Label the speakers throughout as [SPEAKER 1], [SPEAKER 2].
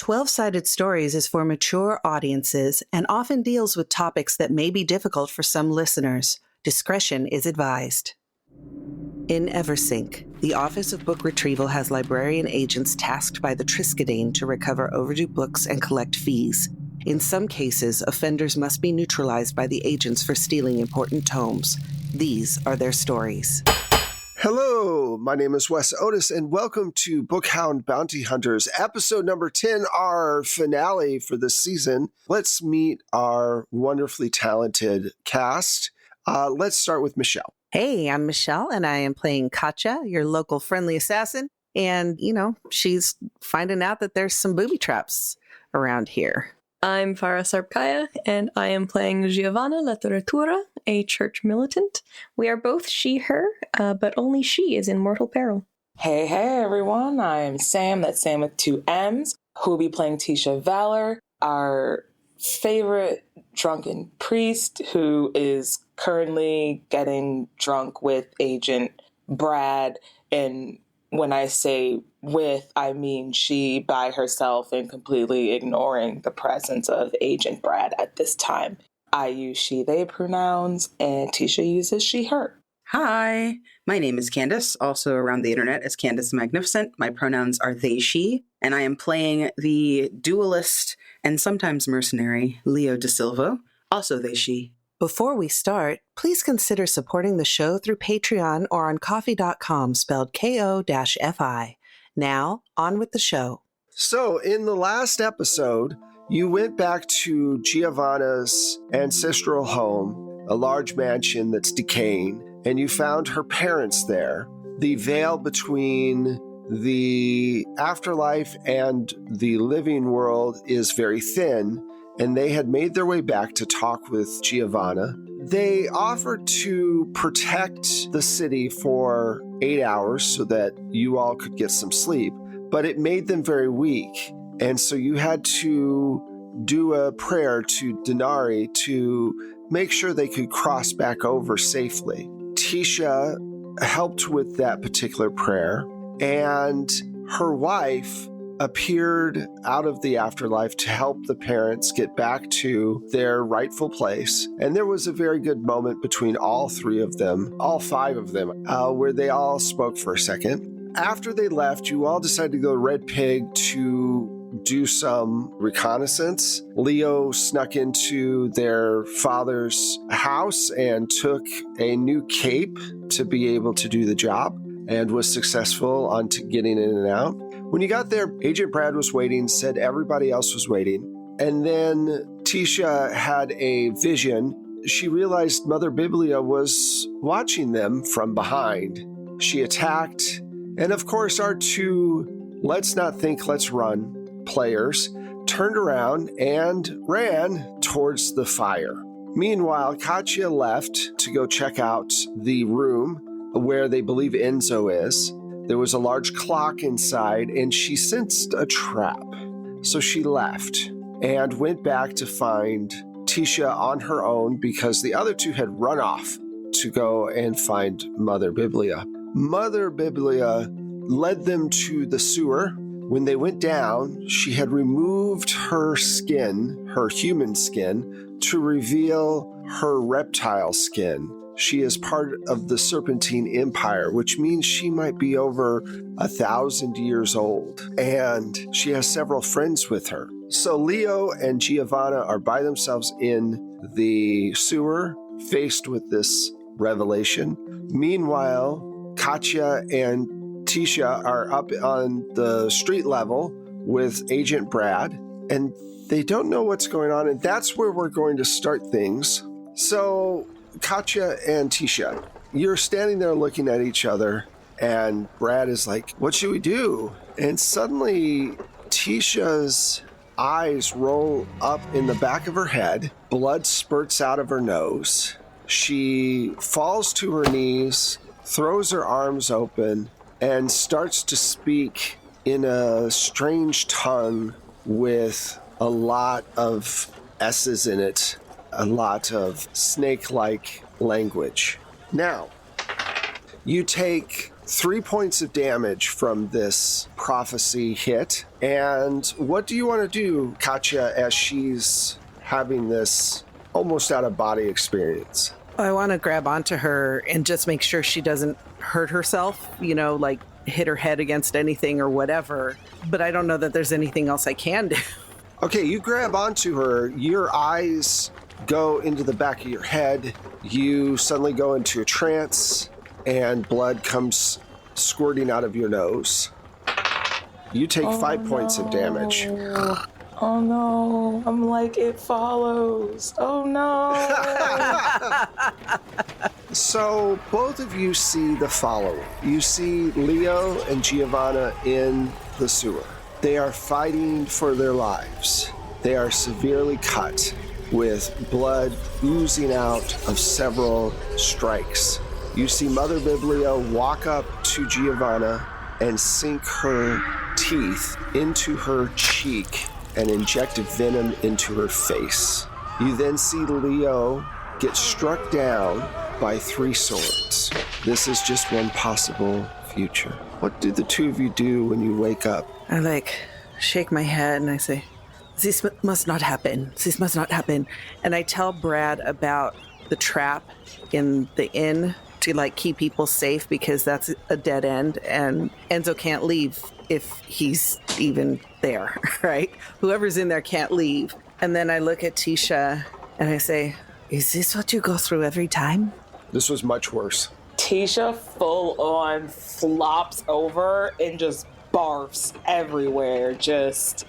[SPEAKER 1] 12-Sided Stories is for mature audiences and often deals with topics that may be difficult for some listeners. Discretion is advised. In Eversync, the Office of Book Retrieval has librarian agents tasked by the Triskadane to recover overdue books and collect fees. In some cases, offenders must be neutralized by the agents for stealing important tomes. These are their stories.
[SPEAKER 2] Hello, my name is Wes Otis, and welcome to Bookhound Bounty Hunters, episode number 10, our finale for this season. Let's meet our wonderfully talented cast. Let's start with Michelle.
[SPEAKER 1] Hey, I'm Michelle, and I am playing Katja, your local friendly assassin. And, she's finding out that there's some booby traps around here.
[SPEAKER 3] I'm Farah Sarpkaya, and I am playing Giovanna Letteratura, a church militant. We are both she, her, but only she is in mortal peril.
[SPEAKER 4] Hey, everyone. I'm Sam, that's Sam with two M's, who will be playing Tisha Valor, our favorite drunken priest who is currently getting drunk with Agent Brad. And when I say with, I mean she by herself and completely ignoring the presence of Agent Brad at this time. I use she, they pronouns, and Tisha uses she, her.
[SPEAKER 5] Hi, my name is Candace, also around the internet as Candace the Magnificent. My pronouns are they, she, and I am playing the duelist and sometimes mercenary Leo De Silva, also they, she.
[SPEAKER 1] Before we start, please consider supporting the show through Patreon or on Ko-fi, spelled Ko-fi. Now, on with the show.
[SPEAKER 2] So, in the last episode, you went back to Giovanna's ancestral home, a large mansion that's decaying, and you found her parents there. The veil between the afterlife and the living world is very thin, and they had made their way back to talk with Giovanna. They offered to protect the city for 8 hours so that you all could get some sleep, but it made them very weak. And so you had to do a prayer to Denari to make sure they could cross back over safely. Tisha helped with that particular prayer, and her wife appeared out of the afterlife to help the parents get back to their rightful place. And there was a very good moment between all three of them, all five of them, where they all spoke for a second. After they left, you all decided to go to Red Pig to do some reconnaissance. Leo snuck into their father's house and took a new cape to be able to do the job and was successful on getting in and out. When you got there, Agent Brad was waiting, said everybody else was waiting. And then Tisha had a vision. She realized Mother Biblia was watching them from behind. She attacked. And of course, our two let's not think, let's run players turned around and ran towards the fire. Meanwhile, Katja left to go check out the room where they believe Enzo is. There was a large clock inside, and she sensed a trap. So she left and went back to find Tisha on her own because the other two had run off to go and find Mother Biblia. Mother Biblia led them to the sewer. When they went down, she had removed her skin, her human skin, to reveal her reptile skin. She is part of the Serpentine Empire, which means she might be over 1,000 years old. And she has several friends with her. So Leo and Giovanna are by themselves in the sewer, faced with this revelation. Meanwhile, Katja and Tisha are up on the street level with Agent Brad, and they don't know what's going on. And that's where we're going to start things. So Katja and Tisha, you're standing there looking at each other, and Brad is like, what should we do? And suddenly Tisha's eyes roll up in the back of her head. Blood spurts out of her nose. She falls to her knees, throws her arms open, and starts to speak in a strange tongue with a lot of S's in it, a lot of snake-like language. Now, you take 3 points of damage from this prophecy hit. And what do you want to do, Katya, as she's having this almost out-of-body experience?
[SPEAKER 1] I want to grab onto her and just make sure she doesn't hurt herself, like hit her head against anything or whatever. But I don't know that there's anything else I can do.
[SPEAKER 2] Okay, you grab onto her. Your eyes go into the back of your head. You suddenly go into a trance, and blood comes squirting out of your nose. You take 5 points of damage.
[SPEAKER 4] Oh no, I'm like, it follows. Oh no.
[SPEAKER 2] So both of you see the following. You see Leo and Giovanna in the sewer. They are fighting for their lives. They are severely cut with blood oozing out of several strikes. You see Mother Biblia walk up to Giovanna and sink her teeth into her cheek and inject venom into her face. You then see Leo get struck down by 3 swords. This is just one possible future. What do the two of you do when you wake up?
[SPEAKER 1] I shake my head and I say, this must not happen. This must not happen. And I tell Brad about the trap in the inn to keep people safe because that's a dead end and Enzo can't leave if he's even there, right? Whoever's in there can't leave. And then I look at Tisha and I say, is this what you go through every time?
[SPEAKER 2] This was much worse.
[SPEAKER 4] Tisha full on flops over and just barfs everywhere, just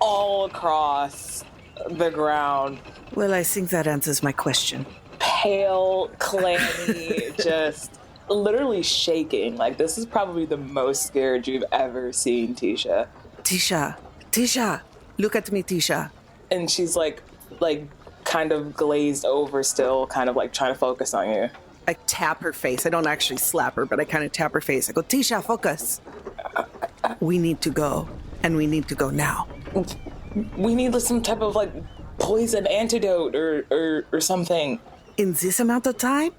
[SPEAKER 4] all across the ground.
[SPEAKER 1] Well, I think that answers my question.
[SPEAKER 4] Pale, clammy, just literally shaking. This is probably the most scared you've ever seen Tisha.
[SPEAKER 1] Tisha, look at me, Tisha.
[SPEAKER 4] And she's kind of glazed over still, kind of trying to focus on you.
[SPEAKER 1] I tap her face. I don't actually slap her, but I kind of tap her face. I go, Tisha, focus. We need to go, and we need to go now.
[SPEAKER 4] We need some type of poison antidote or something.
[SPEAKER 1] In this amount of time?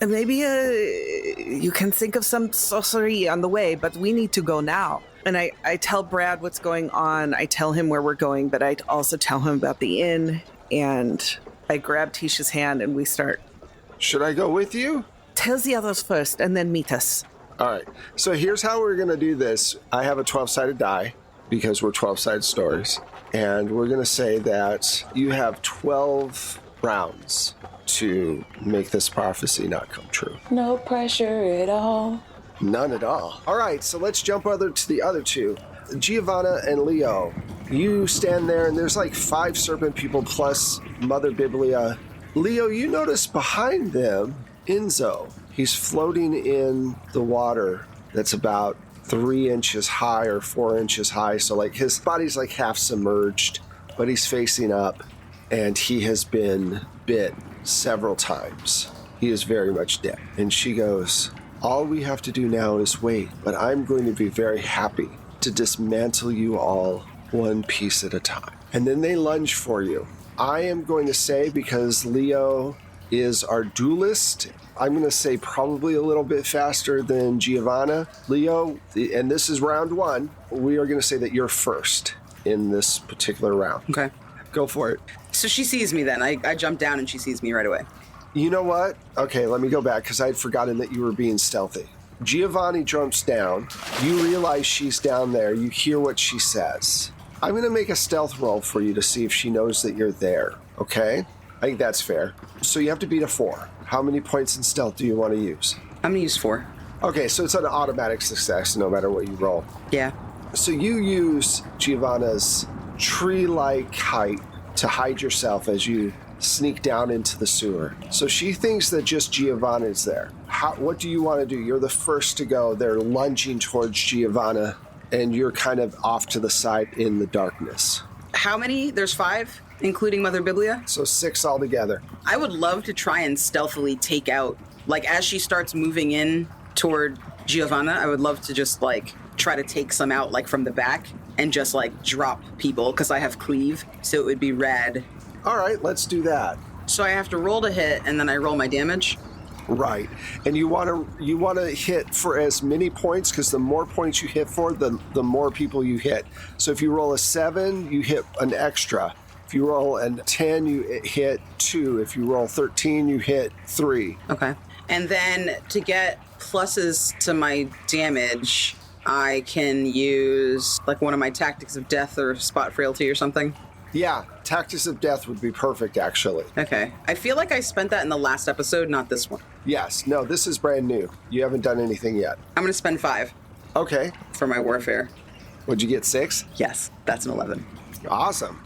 [SPEAKER 1] Maybe you can think of some sorcery on the way, but we need to go now. And I tell Brad what's going on. I tell him where we're going, but I also tell him about the inn. And I grab Tisha's hand and we start.
[SPEAKER 2] Should I go with you?
[SPEAKER 1] Tell the others first and then meet us.
[SPEAKER 2] All right. So here's how we're going to do this. I have a 12-sided die because we're 12-sided stories. And we're going to say that you have 12 rounds to make this prophecy not come true.
[SPEAKER 4] No pressure at all.
[SPEAKER 2] None at all. All right, so let's jump over to the other two. Giovanna and Leo, you stand there and there's 5 serpent people plus Mother Biblia. Leo, you notice behind them, Enzo. He's floating in the water that's about 3 inches high or 4 inches high. So his body's half submerged, but he's facing up and he has been bit several times. He is very much dead. And she goes, all we have to do now is wait, but I'm going to be very happy to dismantle you all one piece at a time. And then they lunge for you. I am going to say, because Leo is our duelist, I'm going to say probably a little bit faster than Giovanna. Leo, and this is round 1, we are going to say that you're first in this particular round.
[SPEAKER 5] Okay.
[SPEAKER 2] Go for it.
[SPEAKER 5] So she sees me then. I jump down and she sees me right away.
[SPEAKER 2] You know what? Okay, let me go back because I'd forgotten that you were being stealthy. Giovanni jumps down. You realize she's down there. You hear what she says. I'm going to make a stealth roll for you to see if she knows that you're there, okay? I think that's fair. So you have to beat a 4. How many points in stealth do you want to use?
[SPEAKER 5] I'm going to use 4.
[SPEAKER 2] Okay, so it's an automatic success no matter what you roll.
[SPEAKER 5] Yeah.
[SPEAKER 2] So you use Giovanna's tree-like height to hide yourself as you sneak down into the sewer. So she thinks that just Giovanna's there. What do you want to do? You're the first to go. They're lunging towards Giovanna, and you're kind of off to the side in the darkness.
[SPEAKER 5] How many? There's 5, including Mother Biblia?
[SPEAKER 2] So 6 altogether.
[SPEAKER 5] I would love to try and stealthily take out, as she starts moving in toward Giovanna, I would love to just, try to take some out, from the back and just, drop people, because I have cleave, so it would be rad.
[SPEAKER 2] All right, let's do that.
[SPEAKER 5] So I have to roll to hit, and then I roll my damage?
[SPEAKER 2] Right. And you want to hit for as many points, because the more points you hit for, the more people you hit. So if you roll a 7, you hit an extra. If you roll a 10, you hit 2. If you roll 13, you hit 3.
[SPEAKER 5] Okay. And then to get pluses to my damage, I can use like one of my tactics of death or spot frailty or something.
[SPEAKER 2] Yeah, Tactics of Death would be perfect, actually.
[SPEAKER 5] Okay. I feel like I spent that in the last episode, not this one.
[SPEAKER 2] Yes. No, this is brand new. You haven't done anything yet.
[SPEAKER 5] I'm going to spend 5
[SPEAKER 2] Okay.
[SPEAKER 5] for my warfare.
[SPEAKER 2] Would you get 6?
[SPEAKER 5] Yes, that's an 11.
[SPEAKER 2] Awesome.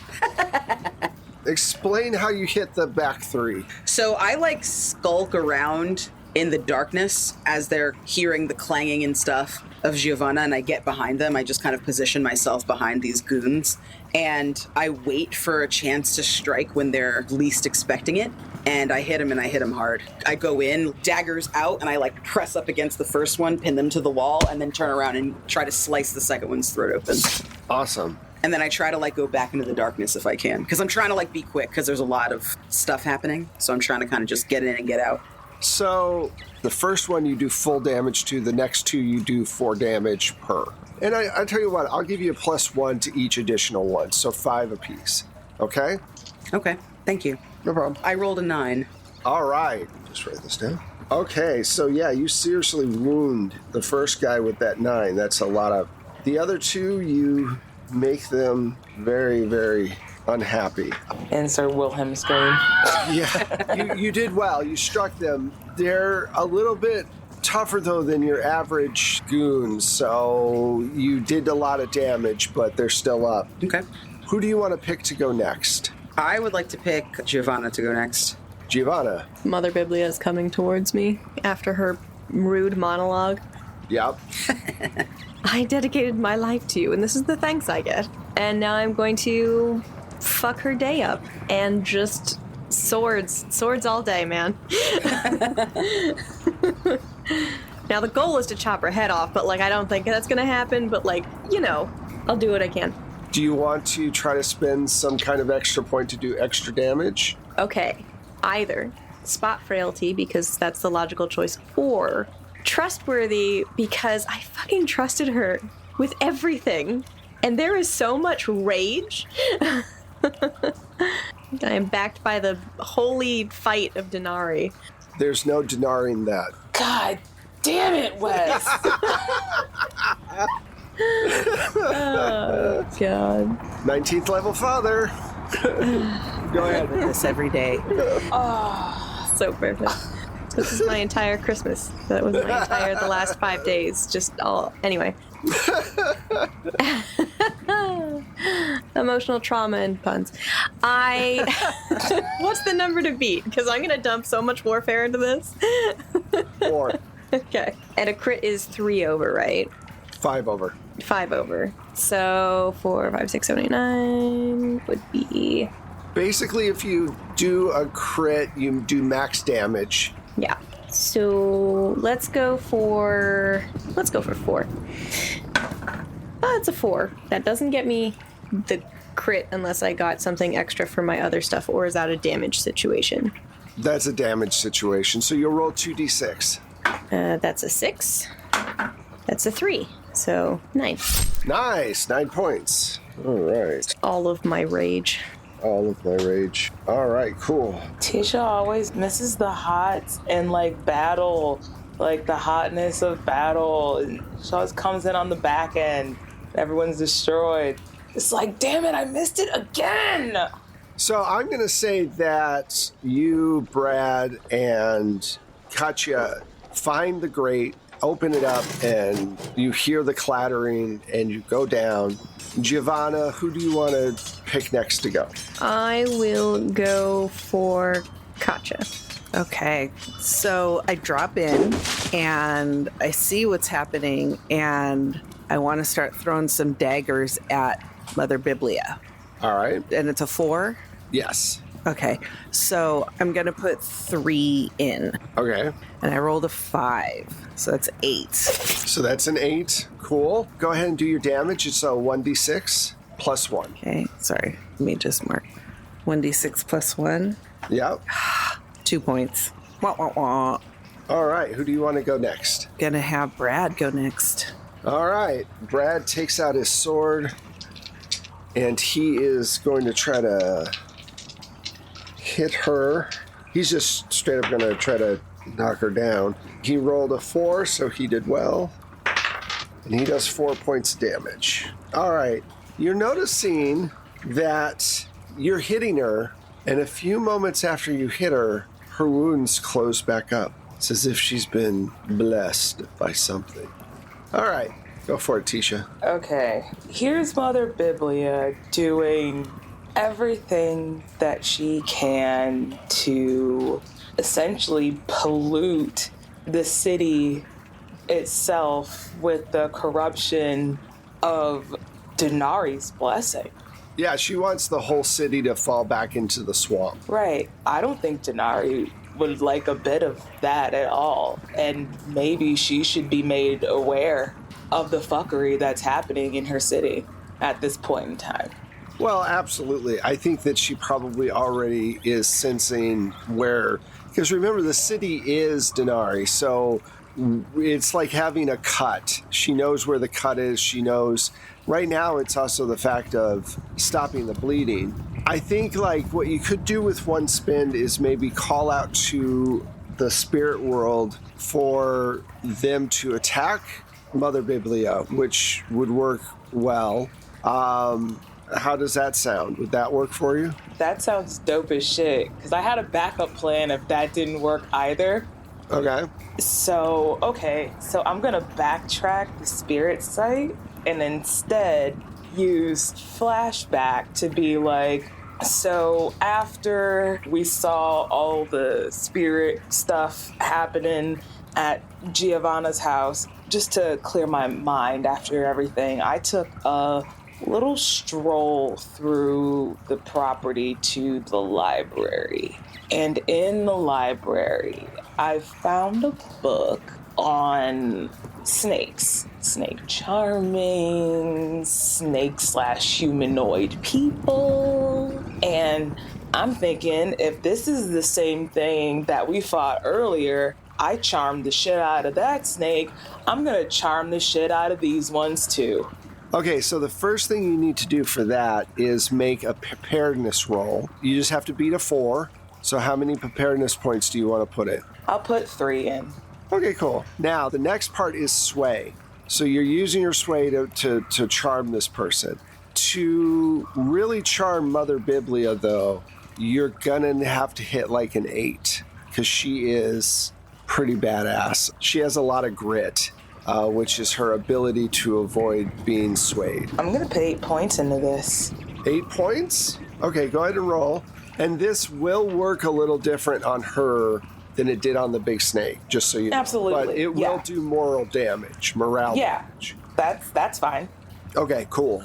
[SPEAKER 2] Explain how you hit the back 3.
[SPEAKER 5] So I like skulk around in the darkness as they're hearing the clanging and stuff of Giovanna, and I get behind them. I just kind of position myself behind these goons, and I wait for a chance to strike when they're least expecting it, and I hit them hard. I go in, daggers out, and I like press up against the first one, pin them to the wall, and then turn around and try to slice the second one's throat open.
[SPEAKER 2] Awesome.
[SPEAKER 5] And then I try to like go back into the darkness if I can, because I'm trying to like be quick, because there's a lot of stuff happening, so I'm trying to kind of just get in and get out.
[SPEAKER 2] So the first one you do full damage to, the next 2 you do 4 damage per. And I tell you what, I'll give you a +1 to each additional one, so 5 apiece. Okay?
[SPEAKER 5] Okay, thank you.
[SPEAKER 2] No problem.
[SPEAKER 5] I rolled a 9.
[SPEAKER 2] All right. Just write this down. Okay, so yeah, you seriously wound the first guy with that 9. That's a lot of... The other 2, you make them very, very unhappy.
[SPEAKER 4] Insert Wilhelm scream.
[SPEAKER 2] Yeah, you did well. You struck them. They're a little bit tougher, though, than your average goons, so you did a lot of damage, but they're still up.
[SPEAKER 5] Okay.
[SPEAKER 2] Who do you want to pick to go next?
[SPEAKER 5] I would like to pick Giovanna to go next.
[SPEAKER 2] Giovanna.
[SPEAKER 3] Mother Biblia is coming towards me after her rude monologue.
[SPEAKER 2] Yep.
[SPEAKER 3] I dedicated my life to you, and this is the thanks I get. And now I'm going to fuck her day up and just swords all day, man. Now the goal is to chop her head off, but like I don't think that's gonna happen, but like, you know, I'll do what I can.
[SPEAKER 2] Do you want to try to spend some kind of extra point to do extra damage?
[SPEAKER 3] Okay, either spot frailty because that's the logical choice, or trustworthy because I fucking trusted her with everything. And there is so much rage. I am backed by the holy fight of Denari.
[SPEAKER 2] There's no denying that.
[SPEAKER 4] God damn it, Wes.
[SPEAKER 3] Oh, God.
[SPEAKER 2] 19th level father. Go ahead.
[SPEAKER 1] With this every day.
[SPEAKER 3] So perfect. This is my entire Christmas. That was my entire, the last 5 days. Just all, anyway. Emotional trauma and puns. What's the number to beat? Because I'm going to dump so much warfare into this.
[SPEAKER 2] 4.
[SPEAKER 3] Okay. And a crit is 3 over, right?
[SPEAKER 2] 5 over.
[SPEAKER 3] 5 over. So 4, 5, 6, 7, 8, 9 would be...
[SPEAKER 2] Basically, if you do a crit, you do max damage.
[SPEAKER 3] Yeah. So let's go for 4. Oh, it's a 4. That doesn't get me the crit unless I got something extra for my other stuff, or is that a damage situation?
[SPEAKER 2] That's a damage situation, so you'll roll 2d6.
[SPEAKER 3] That's a 6. That's a 3. So 9.
[SPEAKER 2] Nice, 9 points. All right.
[SPEAKER 3] All of my rage.
[SPEAKER 2] All of my rage. All right, cool.
[SPEAKER 4] Tisha always misses the hots in like battle, like the hotness of battle. And she always comes in on the back end. Everyone's destroyed. It's like, damn it, I missed it again.
[SPEAKER 2] So I'm going to say that you, Brad, and Katya find the grate, open it up, and you hear the clattering, and you go down. Giovanna, who do you want to pick next to go?
[SPEAKER 3] I will go for Katya.
[SPEAKER 1] Okay, so I drop in and I see what's happening, and I want to start throwing some daggers at Mother Biblia.
[SPEAKER 2] All right.
[SPEAKER 1] And it's a 4?
[SPEAKER 2] Yes.
[SPEAKER 1] Okay, so I'm going to put 3 in.
[SPEAKER 2] Okay.
[SPEAKER 1] And I rolled a 5, so that's 8.
[SPEAKER 2] So that's an 8. Cool. Go ahead and do your damage. It's a 1d6 plus 1.
[SPEAKER 1] Okay, sorry. Let me just mark. 1d6 plus 1.
[SPEAKER 2] Yep.
[SPEAKER 1] 2 points. Wah, wah, wah.
[SPEAKER 2] All right, who do you want to go next?
[SPEAKER 1] Gonna have Brad go next.
[SPEAKER 2] All right, Brad takes out his sword, and he is going to try to hit her. He's just straight up going to try to knock her down. He rolled a 4, so he did well. And he does 4 points of damage. All right, you're noticing that you're hitting her, and a few moments after you hit her, her wounds close back up. It's as if she's been blessed by something. All right, go for it, Tisha.
[SPEAKER 4] Okay, here's Mother Biblia doing everything that she can to essentially pollute the city itself with the corruption of Denari's blessing.
[SPEAKER 2] Yeah, she wants the whole city to fall back into the swamp.
[SPEAKER 4] Right. I don't think Denari would like a bit of that at all. And maybe she should be made aware of the fuckery that's happening in her city at this point in time.
[SPEAKER 2] Well, absolutely. I think that she probably already is sensing where... Because remember, the city is Denari, so it's like having a cut. She knows where the cut is. She knows... Right now, it's also the fact of stopping the bleeding. I think, like, what you could do with one spin is maybe call out to the spirit world for them to attack Mother Biblia, which would work well. How does that sound? Would that work for you?
[SPEAKER 4] That sounds dope as shit, because I had a backup plan if that didn't work either.
[SPEAKER 2] Okay.
[SPEAKER 4] So I'm going to backtrack the spirit site and instead use flashback to be like, so after we saw all the spirit stuff happening at Giovanna's house, just to clear my mind after everything, I took a little stroll through the property to the library. And in the library, I found a book on snakes. Snake charming, snake/humanoid people. And I'm thinking, if this is the same thing that we fought earlier, I charmed the shit out of that snake, I'm gonna charm the shit out of these ones too.
[SPEAKER 2] Okay, so the first thing you need to do for that is make a preparedness roll. You just have to beat a 4. So how many preparedness points do you want to put in?
[SPEAKER 4] I'll put 3 in.
[SPEAKER 2] Okay, cool. Now, the next part is sway. So you're using your sway to charm this person. To really charm Mother Biblia, though, you're gonna have to hit like an 8, because she is pretty badass. She has a lot of grit, which is her ability to avoid being swayed.
[SPEAKER 4] I'm gonna put 8 points into this.
[SPEAKER 2] 8 points? Okay, go ahead and roll. And this will work a little different on her than it did on the big snake, just so you know.
[SPEAKER 4] Absolutely.
[SPEAKER 2] But it will do morale damage.
[SPEAKER 4] That's fine.
[SPEAKER 2] Okay, cool.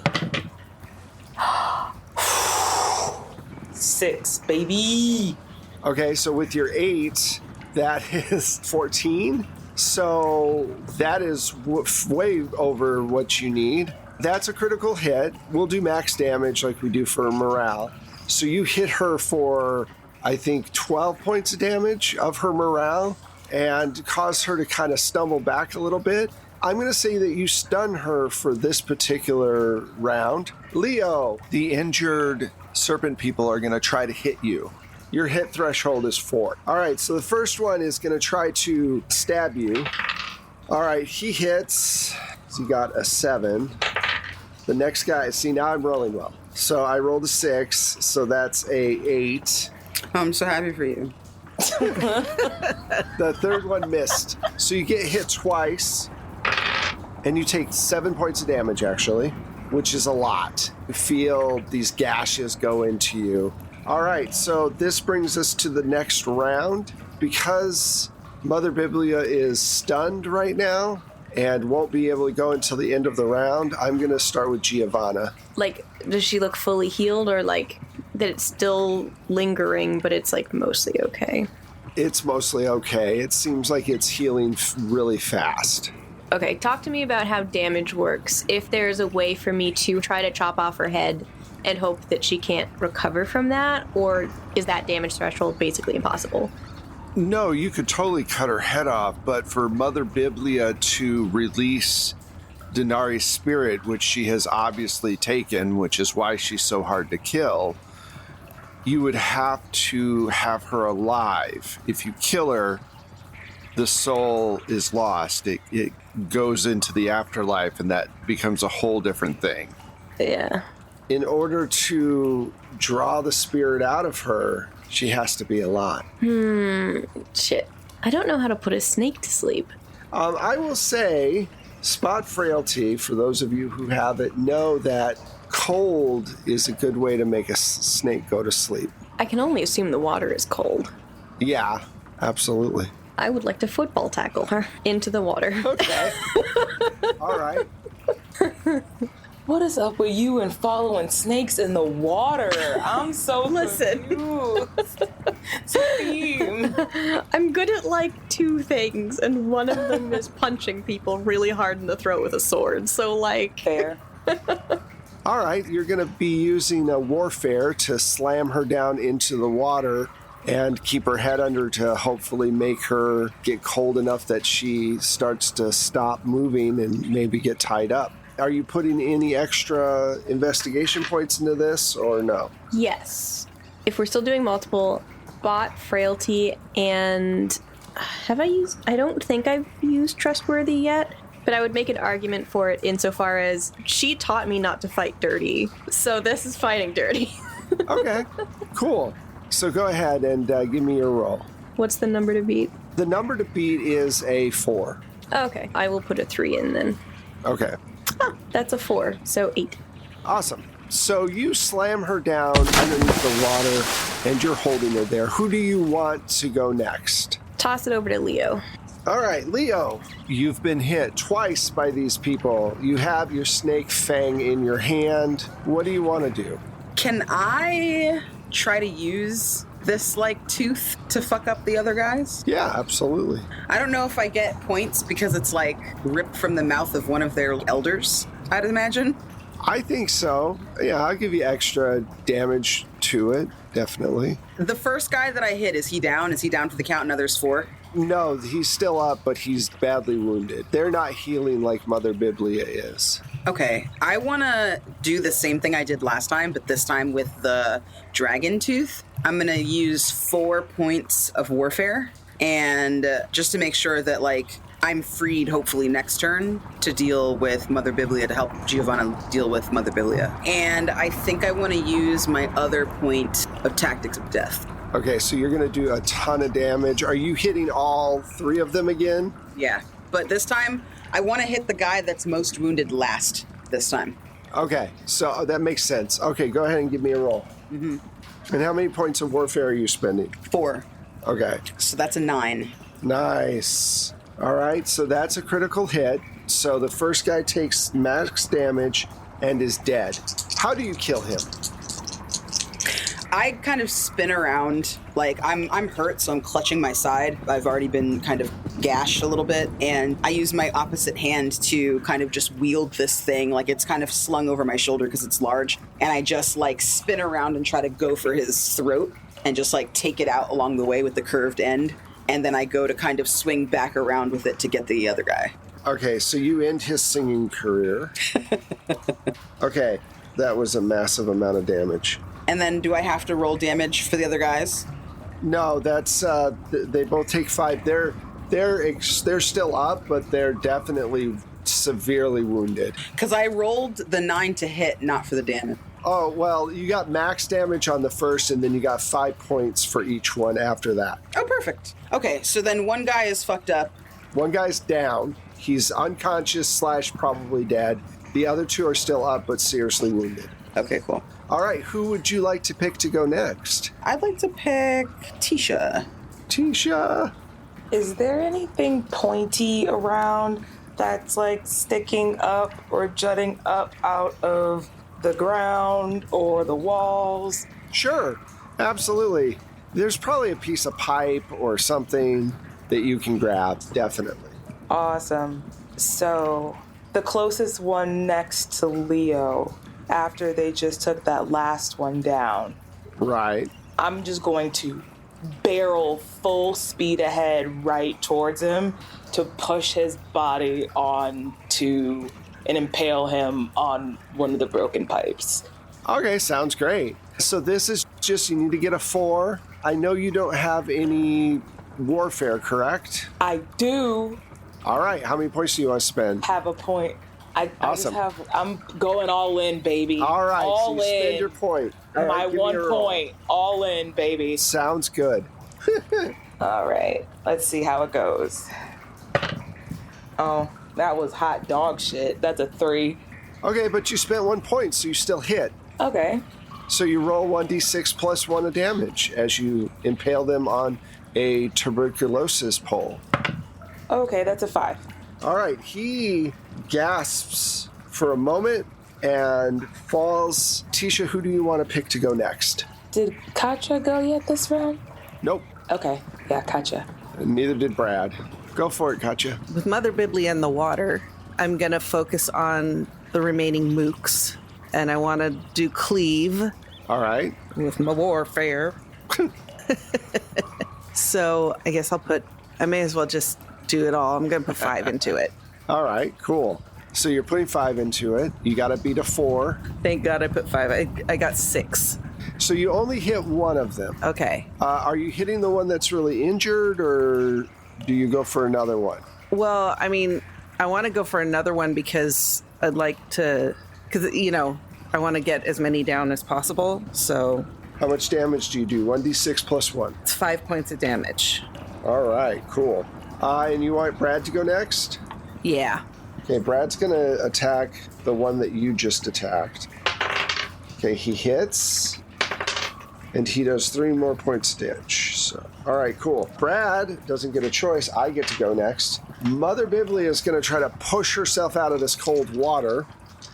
[SPEAKER 4] 6, baby.
[SPEAKER 2] Okay, so with your 8, that is 14. So that is way over what you need. That's a critical hit. We'll do max damage like we do for morale. So you hit her for, I think, 12 points of damage of her morale and cause her to kind of stumble back a little bit. I'm going to say that you stun her for this particular round. Leo, the injured serpent people are going to try to hit you. Your hit threshold is 4. All right, so the first one is going to try to stab you. All right, he hits. So you got a 7. The next guy, see, now I'm rolling well. So I rolled a 6, so that's a 8.
[SPEAKER 5] I'm so happy for you.
[SPEAKER 2] The third one missed. So you get hit twice, and you take 7 points of damage, actually, which is a lot. You feel these gashes go into you. All right, so this brings us to the next round. Because Mother Biblia is stunned right now and won't be able to go until the end of the round, I'm going to start with Giovanna.
[SPEAKER 3] Like, does she look fully healed, or like that it's still lingering, but it's like mostly okay?
[SPEAKER 2] It's mostly okay. It seems like it's healing really fast.
[SPEAKER 3] Okay, talk to me about how damage works. If there's a way for me to try to chop off her head and hope that she can't recover from that, or is that damage threshold basically impossible?
[SPEAKER 2] No, you could totally cut her head off, but for Mother Biblia to release Denari's spirit, which she has obviously taken, which is why she's so hard to kill, you would have to have her alive. If you kill her, the soul is lost. It goes into the afterlife, and that becomes a whole different thing.
[SPEAKER 3] Yeah.
[SPEAKER 2] In order to draw the spirit out of her, she has to be alive.
[SPEAKER 3] Shit. I don't know how to put a snake to sleep.
[SPEAKER 2] I will say, spot frailty, for those of you who have it, know that cold is a good way to make a snake go to sleep.
[SPEAKER 3] I can only assume the water is cold.
[SPEAKER 2] Yeah, absolutely.
[SPEAKER 3] I would like to football tackle her into the water.
[SPEAKER 2] Okay. All right.
[SPEAKER 4] What is up with you and following snakes in the water? I'm so confused. Steam.
[SPEAKER 3] I'm good at like two things, and one of them is punching people really hard in the throat with a sword. So like...
[SPEAKER 4] Fair.
[SPEAKER 2] All right, you're going to be using a warfare to slam her down into the water and keep her head under to hopefully make her get cold enough that she starts to stop moving and maybe get tied up. Are you putting any extra investigation points into this or no?
[SPEAKER 3] Yes. If we're still doing multiple, bot, frailty, and I don't think I've used trustworthy yet, but I would make an argument for it insofar as she taught me not to fight dirty. So this is fighting dirty.
[SPEAKER 2] Okay, cool. So go ahead and give me your roll.
[SPEAKER 3] What's the number to beat?
[SPEAKER 2] The number to beat is a 4.
[SPEAKER 3] Okay, I will put a 3 in then.
[SPEAKER 2] Okay.
[SPEAKER 3] That's a 4, so 8.
[SPEAKER 2] Awesome. So you slam her down underneath the water, and you're holding her there. Who do you want to go next?
[SPEAKER 3] Toss it over to Leo.
[SPEAKER 2] All right, Leo, you've been hit twice by these people. You have your snake fang in your hand. What do you want to do?
[SPEAKER 5] Can I try to use this, like, tooth to fuck up the other guys?
[SPEAKER 2] Yeah, absolutely.
[SPEAKER 5] I don't know if I get points because it's, like, ripped from the mouth of one of their elders, I'd imagine.
[SPEAKER 2] I think so. Yeah, I'll give you extra damage to it, definitely.
[SPEAKER 5] The first guy that I hit, is he down? Is he down for the count and others 4?
[SPEAKER 2] No, he's still up, but he's badly wounded. They're not healing like Mother Biblia is.
[SPEAKER 5] Okay, I want to do the same thing I did last time, but this time with the dragon tooth. I'm going to use 4 points of warfare, and just to make sure that, like, I'm freed, hopefully, next turn to deal with Mother Biblia, to help Giovanna deal with Mother Biblia. And I think I want to use my other point of Tactics of Death.
[SPEAKER 2] Okay, so you're going to do a ton of damage. Are you hitting all 3 of them again?
[SPEAKER 5] Yeah, but this time, I want to hit the guy that's most wounded last this time.
[SPEAKER 2] Okay, so that makes sense. Okay, go ahead and give me a roll.
[SPEAKER 5] Mm-hmm.
[SPEAKER 2] And how many points of warfare are you spending?
[SPEAKER 5] 4.
[SPEAKER 2] Okay.
[SPEAKER 5] So that's a 9.
[SPEAKER 2] Nice. All right, so that's a critical hit. So the first guy takes max damage and is dead. How do you kill him?
[SPEAKER 5] I kind of spin around, like I'm hurt, so I'm clutching my side. I've already been kind of gashed a little bit, and I use my opposite hand to kind of just wield this thing, like it's kind of slung over my shoulder because it's large, and I just like spin around and try to go for his throat and just like take it out along the way with the curved end, and then I go to kind of swing back around with it to get the other guy.
[SPEAKER 2] Okay, so you end his singing career. Okay, that was a massive amount of damage.
[SPEAKER 5] And then do I have to roll damage for the other guys?
[SPEAKER 2] No, that's they both take 5. They're still up, but they're definitely severely wounded.
[SPEAKER 5] Because I rolled the 9 to hit, not for the damage.
[SPEAKER 2] Oh, well, you got max damage on the first, and then you got 5 points for each one after that.
[SPEAKER 5] Oh, perfect. Okay, so then one guy is fucked up.
[SPEAKER 2] One guy's down. He's unconscious / probably dead. The other 2 are still up, but seriously wounded.
[SPEAKER 5] Okay, cool.
[SPEAKER 2] All right, who would you like to pick to go next?
[SPEAKER 5] I'd like to pick Tisha.
[SPEAKER 2] Tisha.
[SPEAKER 4] Is there anything pointy around that's like sticking up or jutting up out of the ground or the walls?
[SPEAKER 2] Sure, absolutely. There's probably a piece of pipe or something that you can grab, definitely.
[SPEAKER 4] Awesome. So, the closest one next to Leo, after they just took that last one down,
[SPEAKER 2] Right.
[SPEAKER 4] I'm just going to barrel full speed ahead right towards him to push his body onto and impale him on one of the broken pipes.
[SPEAKER 2] Okay, sounds great. So this is just, you need to get a 4. I know you don't have any warfare, correct?
[SPEAKER 4] I do
[SPEAKER 2] All right, how many points do you want to spend?
[SPEAKER 4] have a point.
[SPEAKER 2] Awesome.
[SPEAKER 4] I'm going all in, baby.
[SPEAKER 2] All right,
[SPEAKER 4] all
[SPEAKER 2] so you
[SPEAKER 4] in.
[SPEAKER 2] spend your point. All right,
[SPEAKER 4] My
[SPEAKER 2] give me
[SPEAKER 4] 1
[SPEAKER 2] a roll.
[SPEAKER 4] point. All in, baby.
[SPEAKER 2] Sounds good.
[SPEAKER 4] All right, let's see how it goes. Oh, that was hot dog shit. That's a 3.
[SPEAKER 2] Okay, but you spent 1 point, so you still hit.
[SPEAKER 4] Okay.
[SPEAKER 2] So you roll 1d6 plus 1 of damage as you impale them on a tuberculosis pole.
[SPEAKER 4] Okay, that's a 5.
[SPEAKER 2] All right, he gasps for a moment and falls. Tisha, who do you want to pick to go next?
[SPEAKER 4] Did Katja go yet this round?
[SPEAKER 2] Nope,
[SPEAKER 4] Okay, yeah, Katja.
[SPEAKER 2] neither did Brad. Go for it, Katja.
[SPEAKER 1] With Mother Biblia in the water, I'm going to focus on the remaining mooks. And I want to do cleave
[SPEAKER 2] All right.
[SPEAKER 1] with my warfare. So I guess I may as well just do it all. I'm going to put 5 into it.
[SPEAKER 2] All right, cool. So you're putting 5 into it. You got to beat a 4.
[SPEAKER 1] Thank God I put 5. I got 6.
[SPEAKER 2] So you only hit one of them.
[SPEAKER 1] Okay.
[SPEAKER 2] Are you hitting the one that's really injured, or do you go for another one?
[SPEAKER 1] Well, I mean, I want to go for another one because I'd like to, because, I want to get as many down as possible. So
[SPEAKER 2] How much damage do you do? 1d6 plus 1.
[SPEAKER 1] it's 5 points of damage.
[SPEAKER 2] All right, cool. And you want Brad to go next?
[SPEAKER 1] Yeah.
[SPEAKER 2] Okay, Brad's going to attack the one that you just attacked. Okay, he hits, and he does 3 more points of damage. So, all right, cool. Brad doesn't get a choice. I get to go next. Mother Biblia is going to try to push herself out of this cold water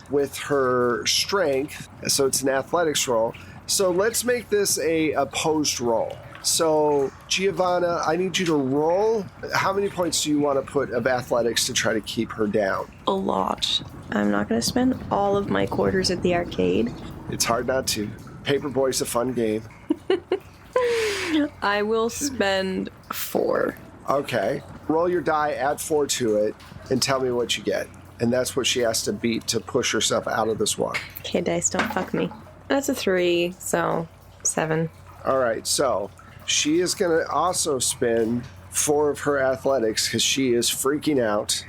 [SPEAKER 2] with her strength. So it's an athletics roll. So let's make this a opposed roll. So, Giovanna, I need you to roll. How many points do you want to put of athletics to try to keep her down?
[SPEAKER 3] A lot. I'm not going to spend all of my quarters at the arcade.
[SPEAKER 2] It's hard not to. Paperboy's a fun game.
[SPEAKER 3] I will spend 4.
[SPEAKER 2] Okay. Roll your die, add 4 to it, and tell me what you get. And that's what she has to beat to push herself out of this water.
[SPEAKER 3] Okay, dice, don't fuck me. That's a 3, so 7.
[SPEAKER 2] All right, so she is going to also spend 4 of her athletics because she is freaking out.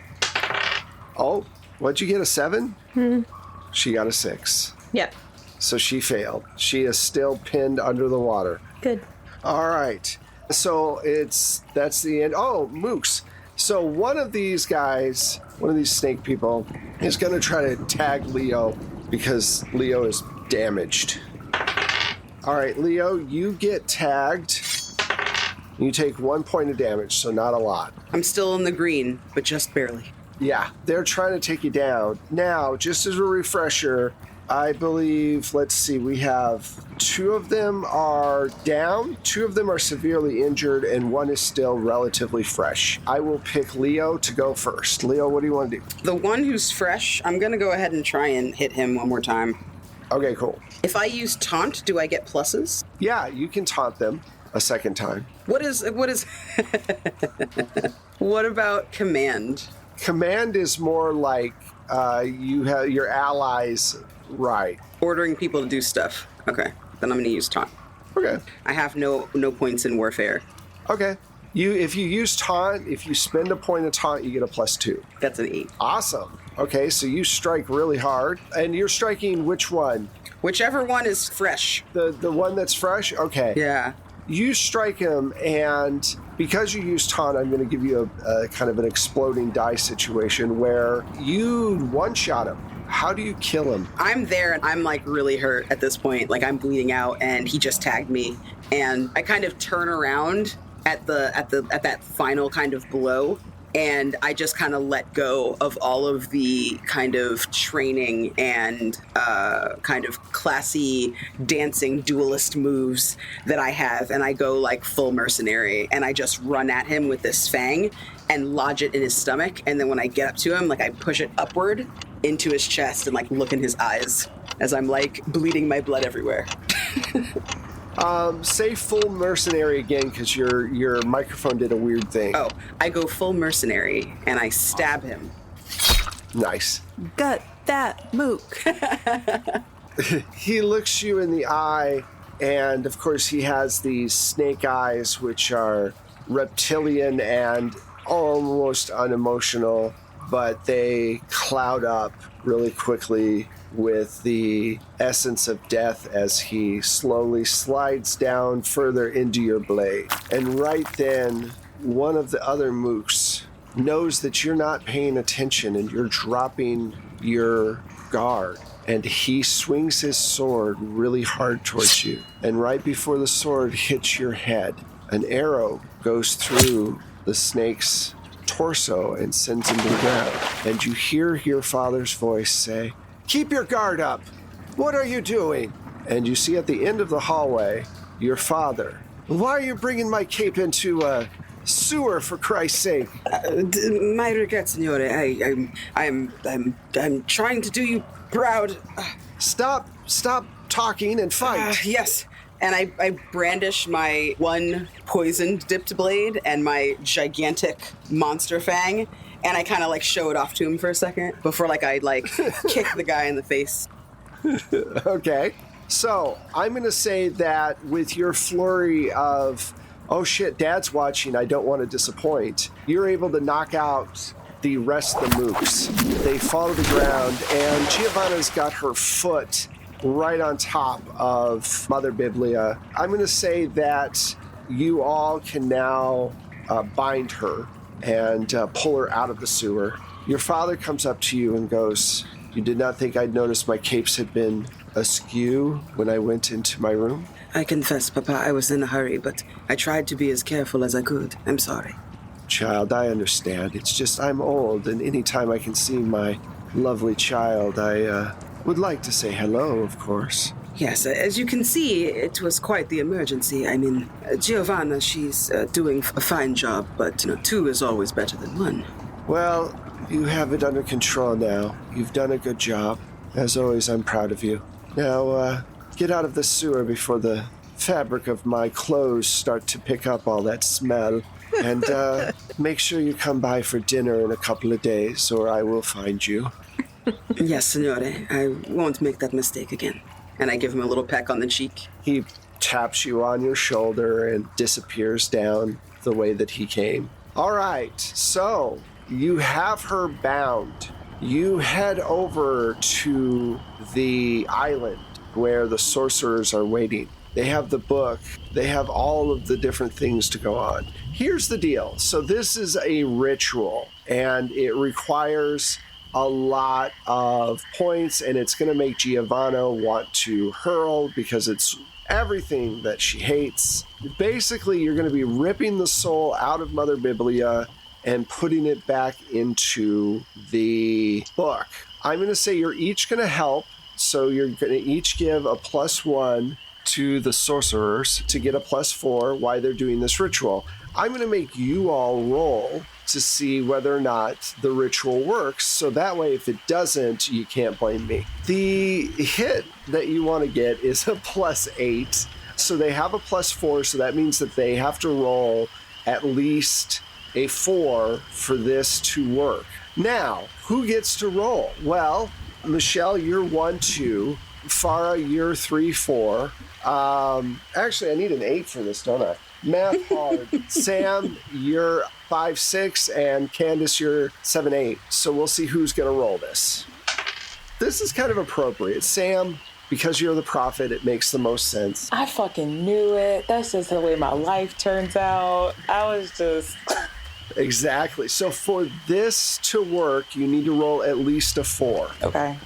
[SPEAKER 2] Oh, what'd you get, a 7? She got a 6.
[SPEAKER 3] Yep.
[SPEAKER 2] So she failed. She is still pinned under the water.
[SPEAKER 3] Good.
[SPEAKER 2] All right. So that's the end. Oh, mooks. So one of these guys, one of these snake people, is going to try to tag Leo because Leo is damaged. All right, Leo, you get tagged. You take 1 point of damage, so not a lot.
[SPEAKER 5] I'm still in the green, but just barely.
[SPEAKER 2] Yeah, they're trying to take you down. Now, just as a refresher, I believe, let's see, we have 2 of them are down, 2 of them are severely injured, and 1 is still relatively fresh. I will pick Leo to go first. Leo, what do you want to do?
[SPEAKER 5] The one who's fresh, I'm going to go ahead and try and hit him one more time.
[SPEAKER 2] Okay, cool.
[SPEAKER 5] If I use taunt, do I get pluses?
[SPEAKER 2] Yeah, you can taunt them a second time.
[SPEAKER 5] What is What about command?
[SPEAKER 2] Command is more like you have your allies, right?
[SPEAKER 5] Ordering people to do stuff. Okay, then I'm going to use taunt.
[SPEAKER 2] Okay.
[SPEAKER 5] I have no points in warfare.
[SPEAKER 2] Okay. If you use taunt, if you spend a point of taunt, you get a +2.
[SPEAKER 5] That's an 8.
[SPEAKER 2] Awesome. Okay, so you strike really hard, and you're striking which one?
[SPEAKER 5] Whichever one is fresh.
[SPEAKER 2] The one that's fresh? Okay.
[SPEAKER 5] Yeah.
[SPEAKER 2] You strike him, and because you use taunt, I'm going to give you a kind of an exploding die situation where you one-shot him. How do you kill him?
[SPEAKER 5] I'm there and I'm like really hurt at this point. Like I'm bleeding out and he just tagged me. And I kind of turn around at that final kind of blow. And I just kind of let go of all of the kind of training and kind of classy dancing duelist moves that I have. And I go like full mercenary and I just run at him with this fang and lodge it in his stomach. And then when I get up to him, like I push it upward into his chest and like look in his eyes as I'm like bleeding my blood everywhere.
[SPEAKER 2] Say full mercenary again, because your microphone did a weird thing.
[SPEAKER 5] Oh, I go full mercenary, and I stab him.
[SPEAKER 2] Nice.
[SPEAKER 1] Gut that mook.
[SPEAKER 2] He looks you in the eye, and of course he has these snake eyes, which are reptilian and almost unemotional, but they cloud up really quickly with the essence of death as he slowly slides down further into your blade. And right then, one of the other mooks knows that you're not paying attention and you're dropping your guard. And he swings his sword really hard towards you. And right before the sword hits your head, an arrow goes through the snake's torso and sends him to the ground. And you hear your father's voice say, "Keep your guard up. What are you doing?" And you see at the end of the hallway, your father. "Why are you bringing my cape into a sewer, for Christ's sake?"
[SPEAKER 5] My regrets, signore. I'm trying to do you proud.
[SPEAKER 2] Stop talking and fight.
[SPEAKER 5] Yes. And I brandish my one poisoned dipped blade and my gigantic monster fang, and I kind of like show it off to him for a second before I kick the guy in the face.
[SPEAKER 2] Okay. So I'm going to say that with your flurry of, oh shit, Dad's watching, I don't want to disappoint, you're able to knock out the rest of the mooks. They fall to the ground, and Giovanna's got her foot right on top of Mother Biblia. I'm going to say that you all can now bind her and pull her out of the sewer. Your father comes up to you and goes, "You did not think I'd noticed my capes had been askew when I went into my room?"
[SPEAKER 5] I confess, Papa, I was in a hurry, but I tried to be as careful as I could. I'm sorry.
[SPEAKER 2] Child, I understand. It's just I'm old, and anytime I can see my lovely child, I would like to say hello, of course.
[SPEAKER 5] Yes, as you can see, it was quite the emergency. I mean, Giovanna, she's doing a fine job, but two is always better than one.
[SPEAKER 2] Well, you have it under control now. You've done a good job. As always, I'm proud of you. Now, get out of the sewer before the fabric of my clothes start to pick up all that smell. And make sure you come by for dinner in a couple of days, or I will find you.
[SPEAKER 5] Yes, signore. I won't make that mistake again. And I give him a little peck on the cheek.
[SPEAKER 2] He taps you on your shoulder and disappears down the way that he came. All right, so you have her bound. You head over to the island where the sorcerers are waiting. They have the book. They have all of the different things to go on. Here's the deal. So this is a ritual, and it requires a lot of points, and it's going to make Giovanna want to hurl because it's everything that she hates. Basically, you're going to be ripping the soul out of Mother Biblia and putting it back into the book. I'm going to say you're each going to help, so you're going to each give a +1 to the sorcerers to get a +4 while they're doing this ritual. I'm going to make you all roll to see whether or not the ritual works, so that way if it doesn't, you can't blame me. The hit that you want to get is a +8, so they have a +4, so that means that they have to roll at least a 4 for this to work. Now, who gets to roll? Well, Michelle, you're 1, 2. Farah, you're 3, 4. Actually, I need an 8 for this, don't I? Math hard. Sam, you're 5, 6, and Candace, you're 7, 8. So we'll see who's going to roll this. This is kind of appropriate. Sam, because you're the prophet, it makes the most sense.
[SPEAKER 4] I fucking knew it. That's just the way my life turns out. I was just...
[SPEAKER 2] Exactly. So for this to work, you need to roll at least a 4.
[SPEAKER 4] Okay.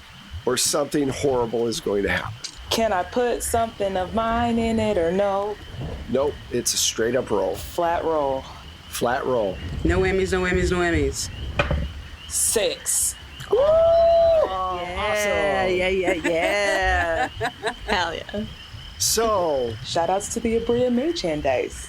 [SPEAKER 2] Or something horrible is going to happen.
[SPEAKER 4] Can I put something of mine in it or no?
[SPEAKER 2] Nope, it's a straight up roll.
[SPEAKER 4] Flat roll.
[SPEAKER 2] Flat roll.
[SPEAKER 5] No whammies, no whammies, no whammies.
[SPEAKER 4] 6.
[SPEAKER 1] Yeah, awesome. Yeah.
[SPEAKER 3] Hell yeah.
[SPEAKER 2] So,
[SPEAKER 4] Shout outs to the Abria merchandise.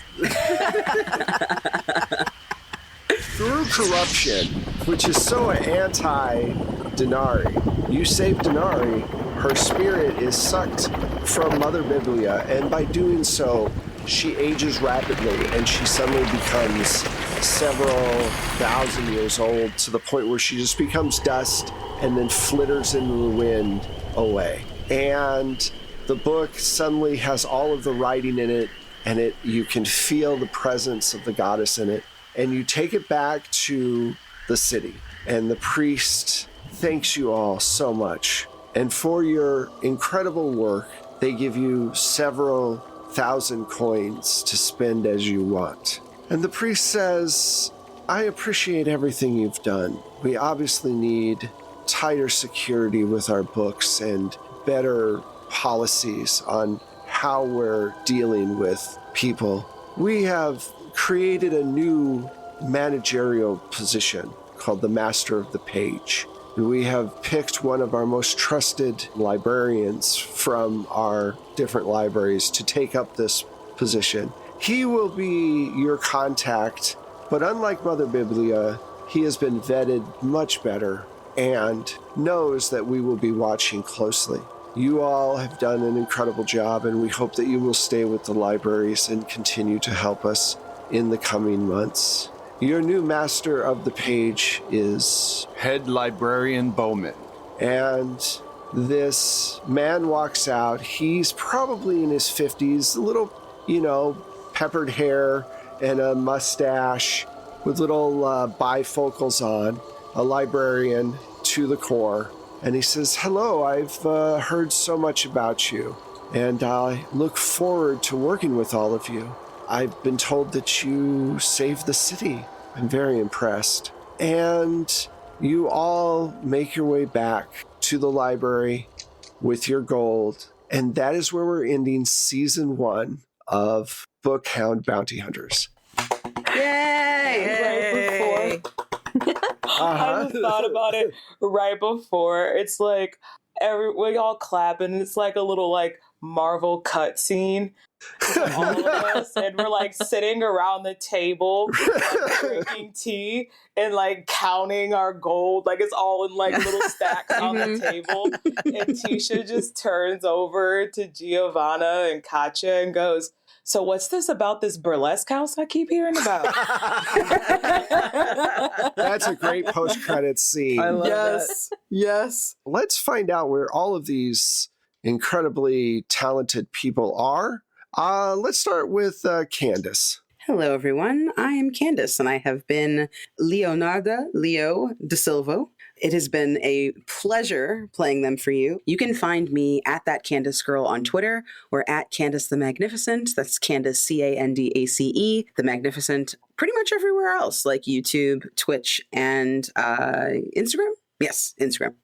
[SPEAKER 2] through corruption, which is so anti-Denari, you save Denari, her spirit is sucked from Mother Biblia, and by doing so, she ages rapidly, and she suddenly becomes several thousand years old to the point where she just becomes dust and then flitters into the wind away. And the book suddenly has all of the writing in it, and you can feel the presence of the goddess in it. And you take it back to the city, and the priest thanks you all so much. And for your incredible work, they give you several thousand coins to spend as you want. And the priest says, I appreciate everything you've done. We obviously need tighter security with our books and better policies on how we're dealing with people. We have created a new managerial position called the Master of the Page. We have picked one of our most trusted librarians from our different libraries to take up this position. He will be your contact, but unlike Mother Biblia, he has been vetted much better and knows that we will be watching closely. You all have done an incredible job, and we hope that you will stay with the libraries and continue to help us in the coming months. Your new Master of the Page is
[SPEAKER 6] Head Librarian Bowman.
[SPEAKER 2] And this man walks out. He's probably in his 50s, a little, peppered hair and a mustache with little bifocals on, a librarian to the core. And he says, hello, I've heard so much about you, and I look forward to working with all of you. I've been told that you saved the city. I'm very impressed. And you all make your way back to the library with your gold. And that is where we're ending season 1 of Bookhound Bounty Hunters.
[SPEAKER 4] Yay! Right before. I just thought about it right before. It's like we all clapping, and it's like a little Marvel cutscene. All of us, and we're sitting around the table, drinking tea and counting our gold. It's all in little stacks on the table. And Tisha just turns over to Giovanna and Katya and goes, so what's this about this burlesque house I keep hearing about?
[SPEAKER 2] That's a great post-credits scene.
[SPEAKER 5] I love that.
[SPEAKER 4] Yes.
[SPEAKER 2] Let's find out where all of these incredibly talented people are. Let's start with Candace.
[SPEAKER 5] Hello, everyone. I am Candace, and I have been Leonarda Leo De Silvo. It has been a pleasure playing them for you. You can find me at That Candace Girl on Twitter, or at Candace the Magnificent. That's Candace, Candace, the Magnificent, pretty much everywhere else, like YouTube, Twitch, and Instagram. Yes, Instagram.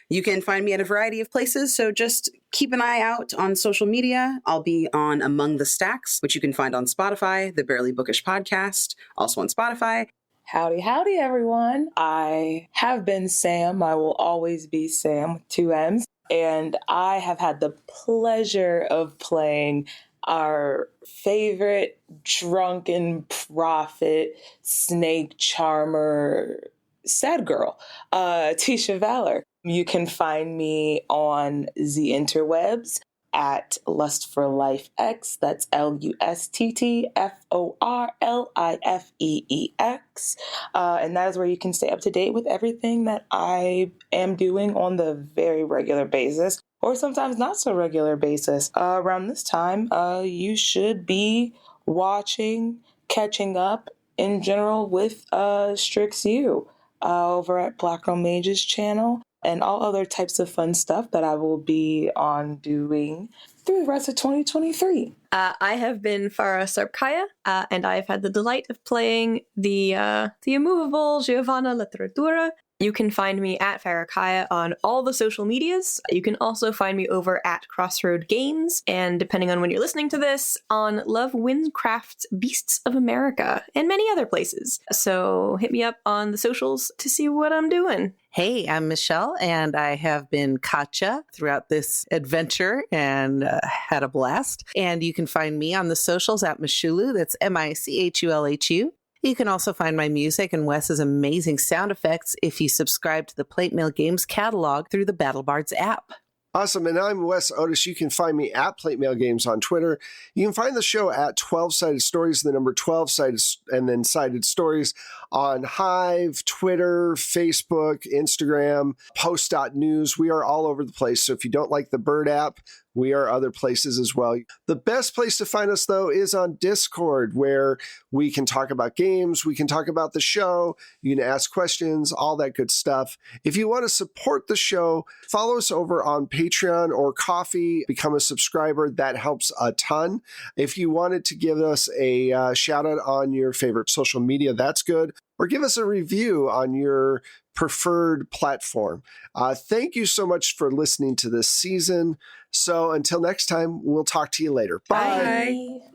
[SPEAKER 5] You can find me at a variety of places, so just keep an eye out on social media. I'll be on Among the Stacks, which you can find on Spotify, the Barely Bookish podcast, also on Spotify.
[SPEAKER 4] Howdy, howdy, everyone. I have been Sam. I will always be Sam with 2 M's. And I have had the pleasure of playing our favorite drunken prophet, snake charmer, sad girl, Tisha Valor. You can find me on the interwebs at Lust for Life X. That's LustForLifeEX. And that is where you can stay up to date with everything that I am doing on the very regular basis, or sometimes not so regular basis. Around this time, you should be watching, catching up in general with Strix U over at Black Girl Mage's channel, and all other types of fun stuff that I will be on doing through the rest of 2023.
[SPEAKER 3] I have been Farah Serpkaya, and I've had the delight of playing the immovable Giovanna Letteratura. You can find me at Farrakaya on all the social medias. You can also find me over at Crossroad Games, and depending on when you're listening to this, on Love Windcraft's Beasts of America, and many other places. So hit me up on the socials to see what I'm doing.
[SPEAKER 1] Hey, I'm Michelle, and I have been Katya throughout this adventure and had a blast. And you can find me on the socials at Michulu. That's Michulhu. You can also find my music and Wes's amazing sound effects if you subscribe to the Plate Mail Games catalog through the BattleBards app.
[SPEAKER 2] Awesome. And I'm Wes Otis. You can find me at Plate Mail Games on Twitter. You can find the show at 12-Sided Stories, the number 12-Sided, and then Sided Stories on Hive, Twitter, Facebook, Instagram, Post.News. We are all over the place. So if you don't like the Bird app, we are other places as well. The best place to find us, though, is on Discord, where we can talk about games, we can talk about the show, you can ask questions, all that good stuff. If you want to support the show, follow us over on Patreon or Ko-fi, become a subscriber. That helps a ton. If you wanted to give us a shout out on your favorite social media, that's good. Or give us a review on your preferred platform. Thank you so much for listening to this season. So until next time, we'll talk to you later. Bye.
[SPEAKER 3] Bye.